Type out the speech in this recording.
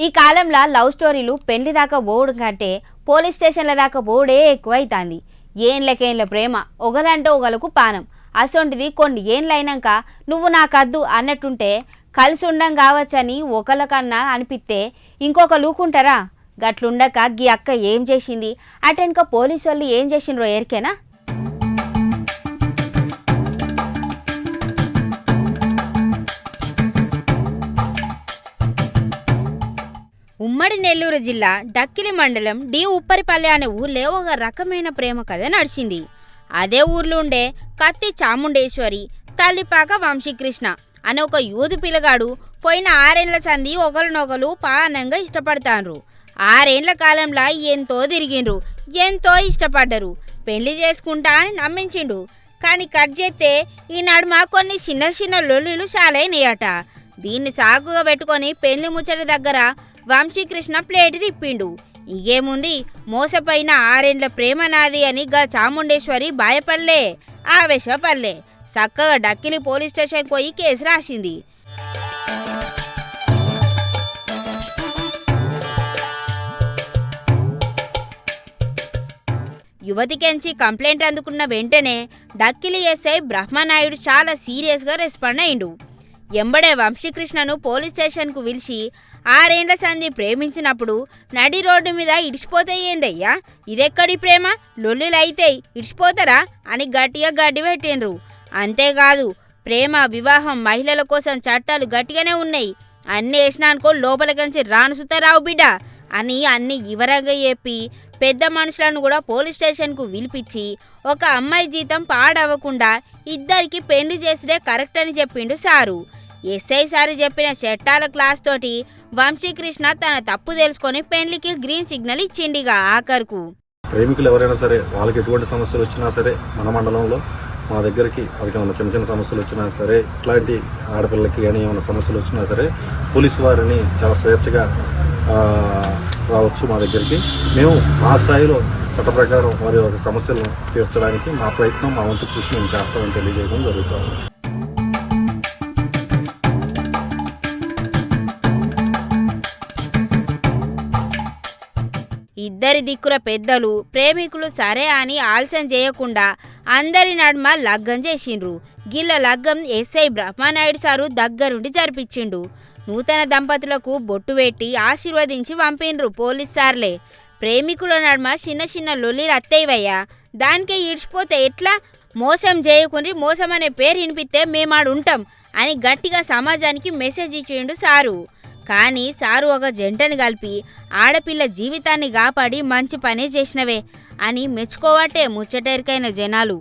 ఈ కాలంలో లవ్ స్టోరీలు పెళ్లి దాకా పోవడం కంటే పోలీస్ స్టేషన్ల దాకా పోవడే ఎక్కువైతాంది. ఏండ్లకేండ్ల ప్రేమ ఒకలంటే ఒకలకు పానం. అసొంటిది కొన్ని ఏండ్లైనాక నువ్వు నాకద్దు అన్నట్టుంటే కలిసి ఉండం కావచ్చని ఒకళ్ళకన్నా అనిపిస్తే ఇంకొక లూకుంటారా? గట్లుండక గీ అక్క ఏం చేసింది, అటెనక పోలీసు వాళ్ళు ఏం చేసిండ్రో ఎరికేనా? ఉమ్మడి నెల్లూరు జిల్లా డక్కిలి మండలం డి ఉప్పరిపల్లి అనే ఊర్లో ఒక రకమైన ప్రేమ కథ నడిచింది. అదే ఊర్లో ఉండే కత్తి చాముండేశ్వరి, తల్లిపాక వంశీకృష్ణ అనే ఒక యూదు పిల్లగాడు పోయిన 6 ఏళ్ల సంది ఒకరినొకరు పానంగా ఇష్టపడతాండ్రు. 6 ఏళ్ల కాలంలో ఎంతో తిరిగిండ్రు, ఎంతో ఇష్టపడ్డరు. పెళ్లి చేసుకుంటా అని నమ్మించిండు. కానీ కట్ చేస్తే ఈ నడుమ కొన్ని చిన్న చిన్న లొల్లులు చాలైనాయట. దీన్ని సాకుగా పెట్టుకొని పెళ్లి ముచ్చట దగ్గర వంశీకృష్ణ ప్లేట్ తిప్పిండు. ఇగేముంది, మోసపోయిన 6 ఏళ్ల ప్రేమ నాది అని గా చాముండేశ్వరి భయపడలే, ఆవేశపడలే. చక్కగా డక్కిలి పోలీస్ స్టేషన్ పోయి కేసు రాసింది. యువతికెంచి కంప్లైంట్ అందుకున్న వెంటనే డక్కిలి ఎస్ఐ బ్రహ్మనాయుడు చాలా సీరియస్గా రెస్పాండ్ అయిండు. ఎంబడే వంశీకృష్ణను పోలీస్ స్టేషన్కు పిలిచి 6 ఏళ్ల సంధి ప్రేమించినప్పుడు నడి రోడ్డు మీద ఇడిచిపోతే ఏందయ్యా, ఇదెక్కడి ప్రేమ, లొల్లులైతే ఇడిచిపోతారా అని గట్టిగా గడ్డి పెట్టిండ్రు. అంతేకాదు, ప్రేమ వివాహం మహిళల కోసం చట్టాలు గట్టిగానే ఉన్నాయి, అన్నీ వేసినానుకో లోపలికించి రానుసుతారావు బిడ్డ అని అన్ని వివరంగా చెప్పి పెద్ద మనుషులను కూడా పోలీస్ స్టేషన్కు పిలిపించి ఒక అమ్మాయి జీతం పాడవకుండా ఇద్దరికి పెళ్లి చేసిడే కరెక్ట్ అని చెప్పిండు సారు. ఎస్ఐ సారి చెప్పిన చట్టాల క్లాస్ తోటి వంశీకృష్ణ తన తప్పు తెలుసుకొని పెళ్లికి గ్రీన్ సిగ్నల్ ఇచ్చిండిగా. ఆఖరుకు ప్రేమికులు ఎవరైనా సరే వాళ్ళకి ఎటువంటి సమస్యలు వచ్చినా సరే మన మండలంలో మా దగ్గరికి వాళ్ళకి ఏమైనా చిన్న చిన్న సమస్యలు వచ్చినా సరే, ఇట్లాంటి ఆడపిల్లలకి కానీ ఏమైనా సమస్యలు వచ్చినా సరే పోలీసు వారిని చాలా స్వేచ్ఛగా రావచ్చు మా దగ్గరికి. మేము మా స్థాయిలో చట్ట ప్రకారం వారి యొక్క సమస్యలను తీర్చడానికి మా ప్రయత్నం, మా వంతు కృషి మేము చేస్తామని తెలియజేయడం జరుగుతుంది. ఇద్దరి దిక్కుల పెద్దలు ప్రేమికులు సరే అని ఆలస్యం చేయకుండా అందరి నడుమ లగ్గం చేసిండ్రు. గిల్ల లగ్గం ఎస్ఐ బ్రహ్మనాయుడు సారు దగ్గరుండి జరిపించిండు. నూతన దంపతులకు బొట్టు పెట్టి ఆశీర్వదించి పంపిండ్రు పోలీస్ సార్లే. ప్రేమికుల నడుమ చిన్న చిన్న లొల్లిలు అత్తయ్యవయ్యా, దానికే ఈడ్చిపోతే ఎట్లా, మోసం చేయకుండా మోసం అనే పేరు వినిపిస్తే మేమాడు ఉంటాం అని గట్టిగా సమాజానికి మెసేజ్ ఇచ్చిండు సారు. కానీ సారు ఒక జంటని కలిపి ఆడపిల్ల జీవితాన్ని కాపాడి మంచి పనే చేసినవే అని మెచ్చుకోవట్టే ముచ్చటెరికైన జనాలు.